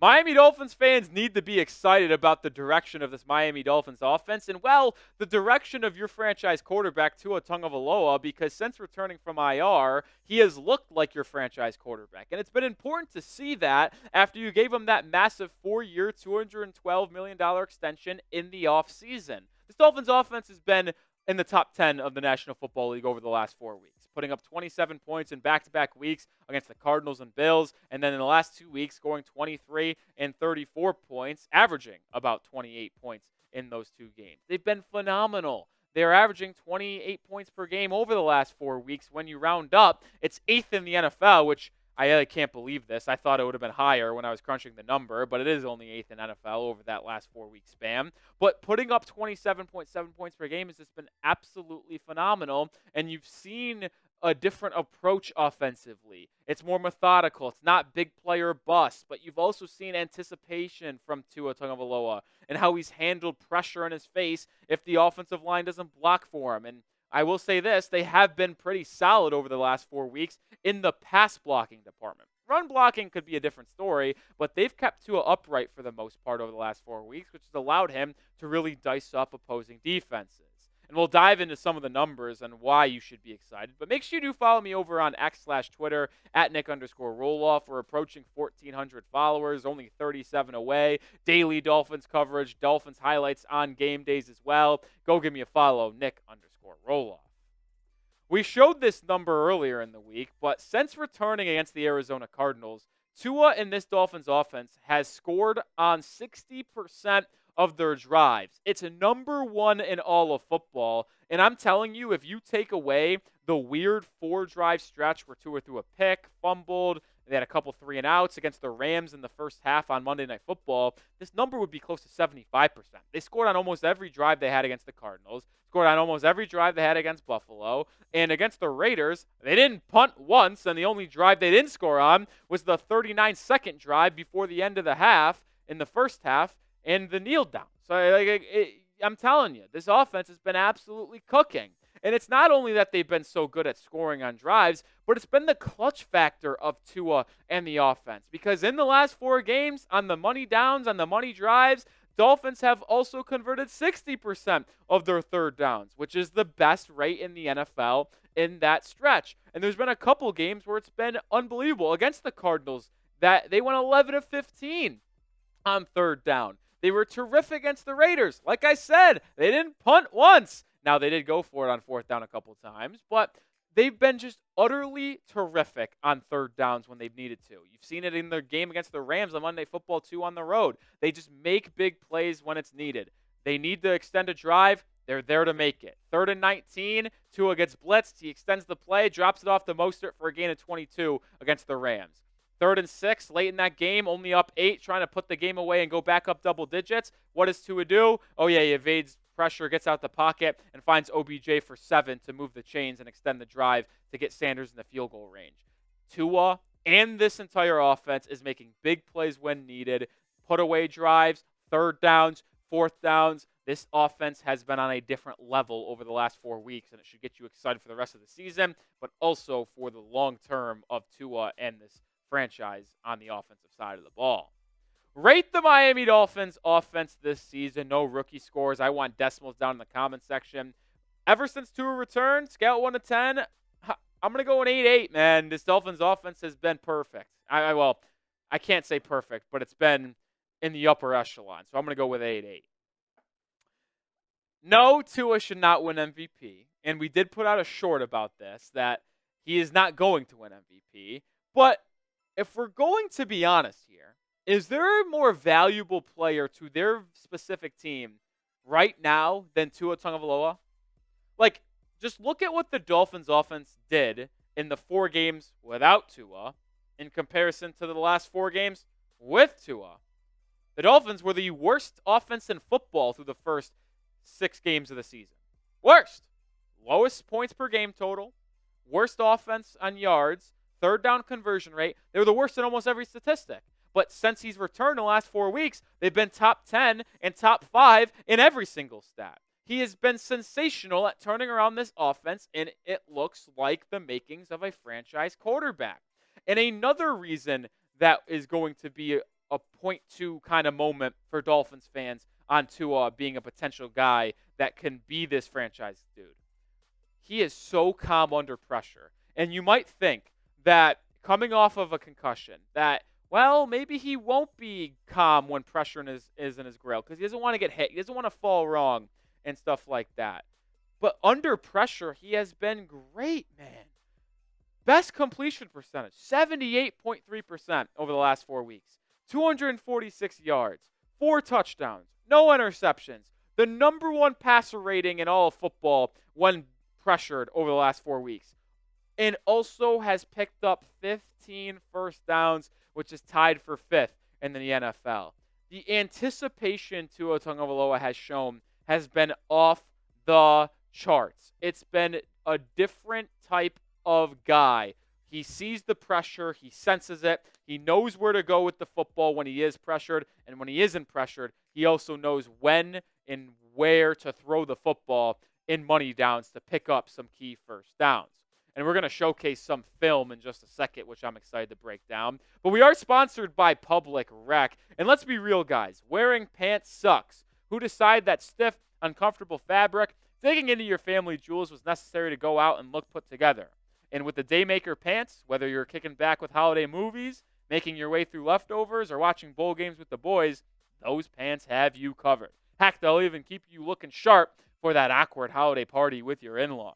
Miami Dolphins fans need to be excited about the direction of this Miami Dolphins offense and, well, the direction of your franchise quarterback, Tua Tagovailoa, because since returning from IR, he has looked like your franchise quarterback. And it's been important to see that after you gave him that massive 4-year, $212 million extension in the offseason. This Dolphins offense has been in the top 10 of the National Football League over the last 4 weeks, putting up 27 points in back-to-back weeks against the Cardinals and Bills, and then in the last 2 weeks scoring 23 and 34 points, averaging about 28 points in those 2 games. They've been phenomenal. They're averaging 28 points per game over the last 4 weeks. When you round up, it's 8th in the NFL, which I can't believe this. I thought it would have been higher when I was crunching the number, but it is only 8th in NFL over that last 4-week span. But putting up 27.7 points per game has just been absolutely phenomenal, and you've seen a different approach offensively. It's more methodical. It's not big player bust, but you've also seen anticipation from Tua Tagovailoa and how he's handled pressure in his face if the offensive line doesn't block for him. And I will say this, they have been pretty solid over the last 4 weeks in the pass blocking department. Run blocking could be a different story, but they've kept Tua upright for the most part over the last 4 weeks, which has allowed him to really dice up opposing defenses. And we'll dive into some of the numbers and why you should be excited. But make sure you do follow me over on X/Twitter at Nic_Rohloff. We're approaching 1,400 followers, only 37 away. Daily Dolphins coverage, Dolphins highlights on game days as well. Go give me a follow, Nic_Rohloff. We showed this number earlier in the week, but since returning against the Arizona Cardinals, Tua in this Dolphins offense has scored on 60% of their drives. It's a number 1 in all of football. And I'm telling you, if you take away the weird 4-drive stretch where Tua threw a pick, fumbled, they had a couple 3-and-outs against the Rams in the first half on Monday Night Football, this number would be close to 75%. They scored on almost every drive they had against the Cardinals, scored on almost every drive they had against Buffalo, and against the Raiders, they didn't punt once, and the only drive they didn't score on was the 39-second drive before the end of the half in the first half, and the kneel down. So I'm telling you, this offense has been absolutely cooking. And it's not only that they've been so good at scoring on drives, but it's been the clutch factor of Tua and the offense. Because in the last 4 games, on the money downs, on the money drives, Dolphins have also converted 60% of their third downs, which is the best rate in the NFL in that stretch. And there's been a couple games where it's been unbelievable. Against the Cardinals, that they went 11 of 15 on third down. They were terrific against the Raiders. Like I said, they didn't punt once. Now, they did go for it on fourth down a couple times, but they've been just utterly terrific on third downs when they've needed to. You've seen it in their game against the Rams on Monday Football 2 on the road. They just make big plays when it's needed. They need to extend a drive. They're there to make it. 3rd and 19, Tua gets blitzed. He extends the play, drops it off to Mostert for a gain of 22 against the Rams. 3rd and 6, late in that game, only up 8, trying to put the game away and go back up double digits. What does Tua do? Oh, yeah, he evades pressure, gets out the pocket, and finds OBJ for 7 to move the chains and extend the drive to get Sanders in the field goal range. Tua and this entire offense is making big plays when needed, put away drives, third downs, fourth downs. This offense has been on a different level over the last 4 weeks, and it should get you excited for the rest of the season, but also for the long term of Tua and this franchise on the offensive side of the ball. Rate the Miami Dolphins offense this season. No rookie scores. I want decimals down in the comment section. Ever since Tua returned, scale 1 to 10, I'm going to go an 8-8, man. This Dolphins offense has been perfect. I can't say perfect, but it's been in the upper echelon. So I'm going to go with 8-8. No, Tua should not win MVP. And we did put out a short about this, that he is not going to win MVP. But if we're going to be honest here, is there a more valuable player to their specific team right now than Tua Tagovailoa? Like, just look at what the Dolphins offense did in the 4 games without Tua in comparison to the last 4 games with Tua. The Dolphins were the worst offense in football through the first 6 games of the season. Worst. Lowest points per game total. Worst offense on yards. Third down conversion rate. They were the worst in almost every statistic. But since he's returned the last 4 weeks, they've been top 10 and top 5 in every single stat. He has been sensational at turning around this offense, and it looks like the makings of a franchise quarterback. And another reason that is going to be a point two kind of moment for Dolphins fans on Tua being a potential guy that can be this franchise dude. He is so calm under pressure. And you might think that coming off of a concussion, that, well, maybe he won't be calm when pressure is in his grill because he doesn't want to get hit. He doesn't want to fall wrong and stuff like that. But under pressure, he has been great, man. Best completion percentage, 78.3% over the last 4 weeks. 246 yards, 4 touchdowns, no interceptions. The number one passer rating in all of football when pressured over the last 4 weeks. And also has picked up 15 first downs, which is tied for 5th in the NFL. The anticipation Tua Tagovailoa has shown has been off the charts. It's been a different type of guy. He sees the pressure. He senses it. He knows where to go with the football when he is pressured. And when he isn't pressured, he also knows when and where to throw the football in money downs to pick up some key first downs. And we're going to showcase some film in just a second, which I'm excited to break down. But we are sponsored by Public Rec. And let's be real, guys. Wearing pants sucks. Who decided that stiff, uncomfortable fabric digging into your family jewels was necessary to go out and look put together? And with the Daymaker pants, whether you're kicking back with holiday movies, making your way through leftovers, or watching bowl games with the boys, those pants have you covered. Heck, they'll even keep you looking sharp for that awkward holiday party with your in-laws.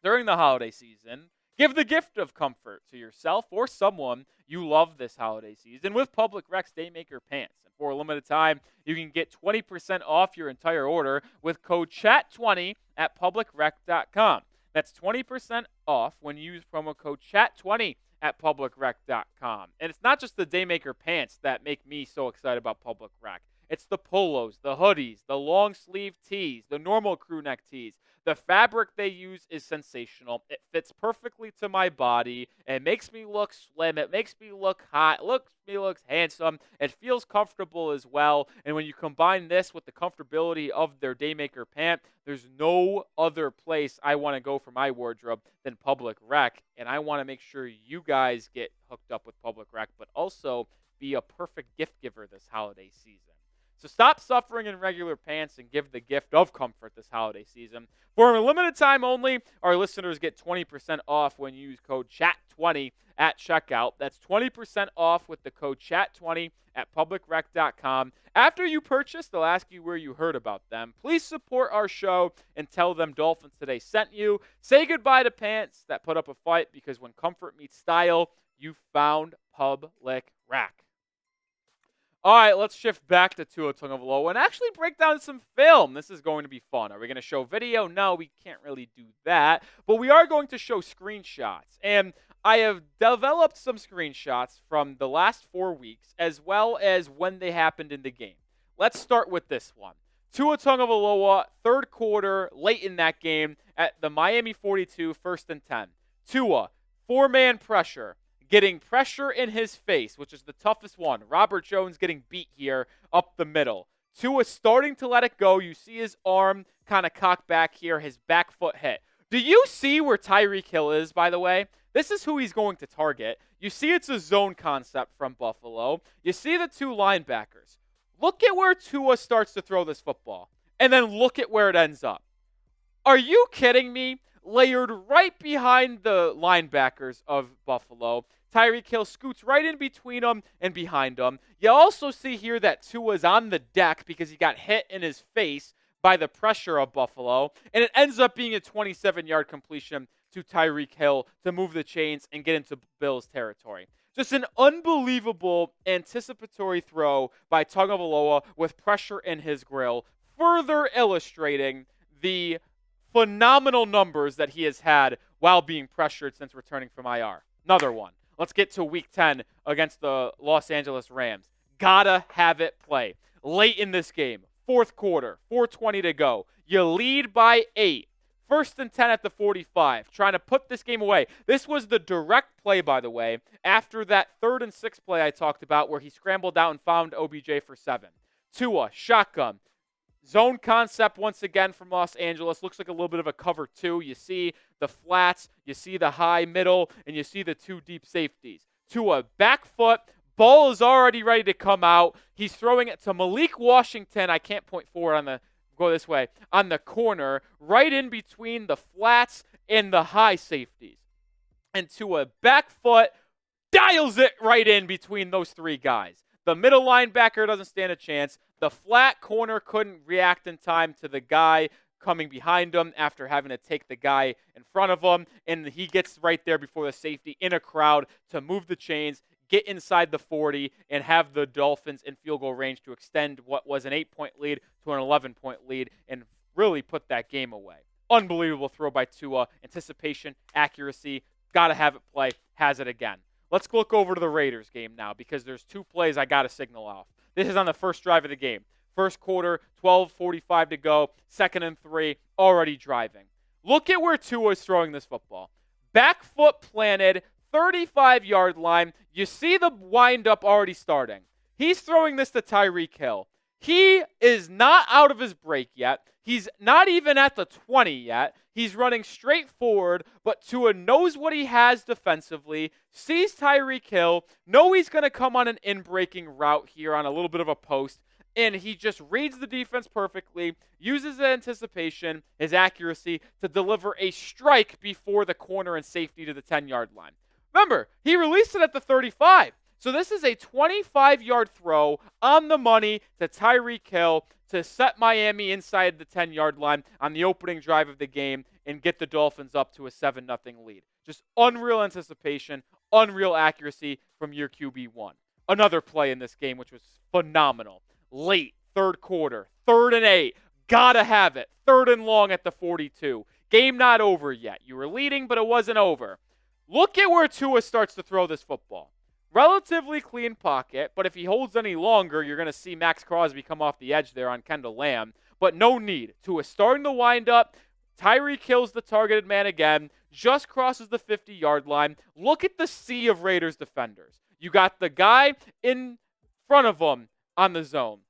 During the holiday season, give the gift of comfort to yourself or someone you love this holiday season with Public Rec's Daymaker pants. And for a limited time, you can get 20% off your entire order with code CHAT20 at publicrec.com. That's 20% off when you use promo code CHAT20 at publicrec.com. And it's not just the Daymaker pants that make me so excited about Public Rec. It's the polos, the hoodies, the long sleeve tees, the normal crew neck tees. The fabric they use is sensational. It fits perfectly to my body. It makes me look slim. It makes me look hot. It makes me look handsome. It feels comfortable as well. And when you combine this with the comfortability of their Daymaker pant, there's no other place I want to go for my wardrobe than Public Rec. And I want to make sure you guys get hooked up with Public Rec, but also be a perfect gift giver this holiday season. So stop suffering in regular pants and give the gift of comfort this holiday season. For a limited time only, our listeners get 20% off when you use code CHAT20 at checkout. That's 20% off with the code CHAT20 at publicrec.com. After you purchase, they'll ask you where you heard about them. Please support our show and tell them Dolphins Today sent you. Say goodbye to pants that put up a fight, because when comfort meets style, you found Public Rec. All right, let's shift back to Tua Tagovailoa and actually break down some film. This is going to be fun. Are we going to show video? No, we can't really do that. But we are going to show screenshots. And I have developed some screenshots from the last 4 weeks as well as when they happened in the game. Let's start with this one. Tua Tagovailoa, third quarter, late in that game at the Miami 42, 1st and 10. Tua, 4-man pressure. Getting pressure in his face, which is the toughest one. Robert Jones getting beat here up the middle. Tua starting to let it go. You see his arm kind of cocked back here, his back foot hit. Do you see where Tyreek Hill is, by the way? This is who he's going to target. You see it's a zone concept from Buffalo. You see the two linebackers. Look at where Tua starts to throw this football, and then look at where it ends up. Are you kidding me? Layered right behind the linebackers of Buffalo. Tyreek Hill scoots right in between them and behind them. You also see here that Tua's on the deck because he got hit in his face by the pressure of Buffalo. And it ends up being a 27-yard completion to Tyreek Hill to move the chains and get into Bills territory. Just an unbelievable anticipatory throw by Tagovailoa with pressure in his grill, further illustrating the phenomenal numbers that he has had while being pressured since returning from IR. Another one. Let's get to Week 10 against the Los Angeles Rams. Gotta have it play. Late in this game, fourth quarter, 4:20 to go. You lead by 8. 1st and 10 at the 45, trying to put this game away. This was the direct play, by the way, after that 3rd and 6 play I talked about where he scrambled out and found OBJ for 7. Tua, shotgun. Zone concept once again from Los Angeles. Looks like a little bit of a cover 2. You see the flats, you see the high middle, and you see the 2 deep safeties. Tua, back foot, Ball is already ready to come out. He's throwing it to Malik Washington. I can't point forward go this way, on the corner, right in between the flats and the high safeties. And Tua back foot dials it right in between those three guys. The middle linebacker doesn't stand a chance. The flat corner couldn't react in time to the guy coming behind him after having to take the guy in front of him. And he gets right there before the safety in a crowd to move the chains, get inside the 40, and have the Dolphins in field goal range to extend what was an 8-point lead to an 11-point lead and really put that game away. Unbelievable throw by Tua. Anticipation, accuracy, got to have it play, has it again. Let's look over to the Raiders game now because there's two plays I got to signal off. This is on the first drive of the game. First quarter, 12:45 to go, 2nd and 3, already driving. Look at where Tua is throwing this football. Back foot planted, 35-yard line. You see the windup already starting. He's throwing this to Tyreek Hill. He is not out of his break yet. He's not even at the 20 yet. He's running straight forward, but Tua knows what he has defensively, sees Tyreek Hill, know he's going to come on an in-breaking route here on a little bit of a post, and he just reads the defense perfectly, uses the anticipation, his accuracy, to deliver a strike before the corner and safety to the 10-yard line. Remember, he released it at the 35. So this is a 25-yard throw on the money to Tyreek Hill to set Miami inside the 10-yard line on the opening drive of the game and get the Dolphins up to a 7-0 lead. Just unreal anticipation, unreal accuracy from your QB1. Another play in this game, which was phenomenal. Late, third quarter, 3rd and 8. Gotta have it. 3rd and long at the 42. Game not over yet. You were leading, but it wasn't over. Look at where Tua starts to throw this football. Relatively clean pocket, but if he holds any longer, you're going to see Max Crosby come off the edge there on Kendall Lamb. But no need. Tua starting to wind up. Tyreek kills the targeted man again. Just crosses the 50-yard line. Look at the sea of Raiders defenders. You got the guy in front of him on the zone.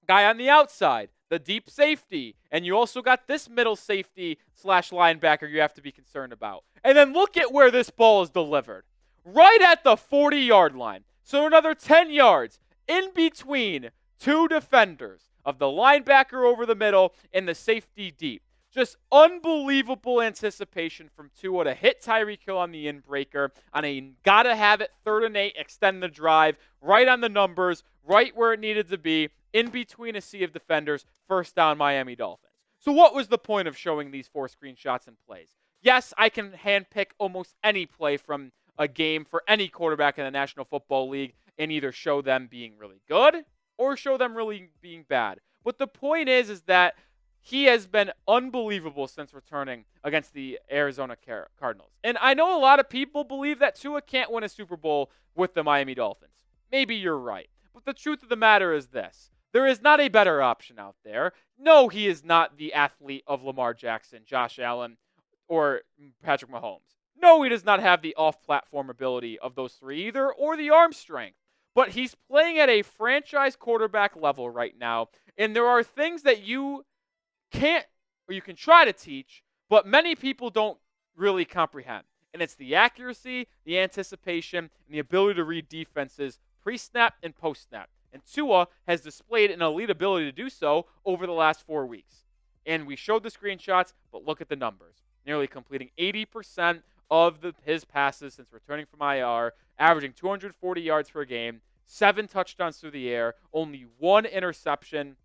Guy on the outside, the deep safety. And you also got this middle safety / linebacker you have to be concerned about. And then look at where this ball is delivered. Right at the 40-yard line. So another 10 yards in between two defenders of the linebacker over the middle and the safety deep. Just unbelievable anticipation from Tua to hit Tyreek Hill on the in-breaker on a gotta-have-it 3rd and 8, extend the drive, right on the numbers, right where it needed to be, in between a sea of defenders, first down Miami Dolphins. So what was the point of showing these 4 screenshots and plays? Yes, I can handpick almost any play from a game for any quarterback in the National Football League and either show them being really good or show them really being bad. But the point is that he has been unbelievable since returning against the Arizona Cardinals. And I know a lot of people believe that Tua can't win a Super Bowl with the Miami Dolphins. Maybe you're right. But the truth of the matter is this. There is not a better option out there. No, he is not the athlete of Lamar Jackson, Josh Allen, or Patrick Mahomes. No, he does not have the off-platform ability of those three either, or the arm strength. But he's playing at a franchise quarterback level right now, and there are things that you can't, or you can try to teach, but many people don't really comprehend. And it's the accuracy, the anticipation, and the ability to read defenses pre-snap and post-snap. And Tua has displayed an elite ability to do so over the last 4 weeks. And we showed the screenshots, but look at the numbers. Nearly completing 80% of his passes since returning from IR, averaging 240 yards per game, 7 touchdowns through the air, only 1 interception.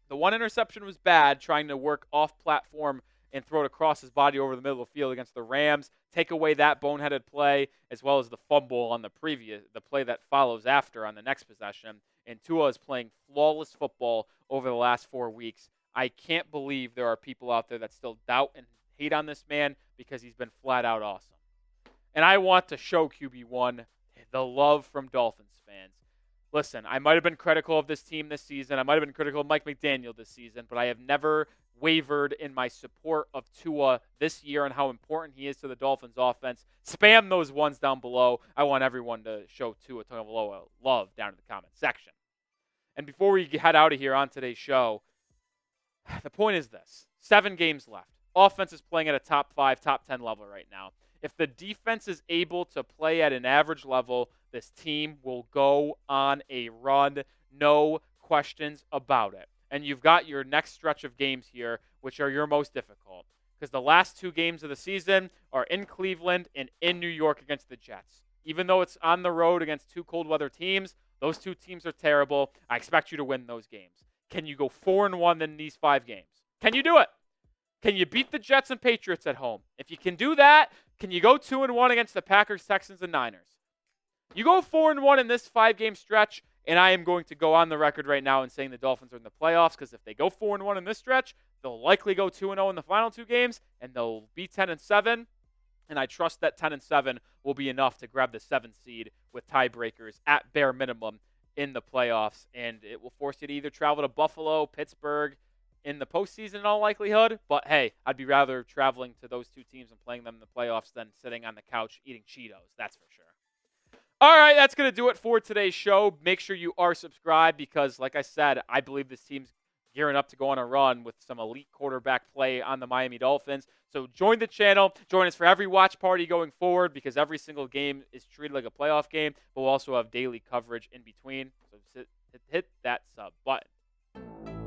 The 1 interception was bad, trying to work off-platform and throw it across his body over the middle of the field against the Rams. Take away that boneheaded play, as well as the fumble on the play that follows after on the next possession. And Tua is playing flawless football over the last 4 weeks. I can't believe there are people out there that still doubt and hate on this man because he's been flat out awesome. And I want to show QB1 the love from Dolphins fans. Listen, I might have been critical of this team this season. I might have been critical of Mike McDaniel this season, but I have never wavered in my support of Tua this year and how important he is to the Dolphins offense. Spam those ones down below. I want everyone to show Tua Tagovailoa love down in the comment section. And before we head out of here on today's show, the point is this. 7 games left. Offense is playing at a top 5, top 10 level right now. If the defense is able to play at an average level, this team will go on a run. No questions about it. And you've got your next stretch of games here, which are your most difficult. Because the last 2 games of the season are in Cleveland and in New York against the Jets. Even though it's on the road against 2 cold weather teams, those 2 teams are terrible. I expect you to win those games. Can you go 4-1 in these 5 games? Can you do it? Can you beat the Jets and Patriots at home? If you can do that, can you go 2-1 against the Packers, Texans, and Niners? You go 4-1 in this 5-game stretch, and I am going to go on the record right now and saying the Dolphins are in the playoffs, because if they go 4-1 in this stretch, they'll likely go 2-0 in the final 2 games, and they'll be 10-7. And I trust that 10-7 will be enough to grab the 7th seed with tiebreakers at bare minimum in the playoffs. And it will force you to either travel to Buffalo, Pittsburgh in the postseason in all likelihood. But hey, I'd be rather traveling to those 2 teams and playing them in the playoffs than sitting on the couch eating Cheetos. That's for sure. All right, that's going to do it for today's show. Make sure you are subscribed because, like I said, I believe this team's gearing up to go on a run with some elite quarterback play on the Miami Dolphins. So join the channel. Join us for every watch party going forward because every single game is treated like a playoff game, but we'll also have daily coverage in between. So hit that sub button.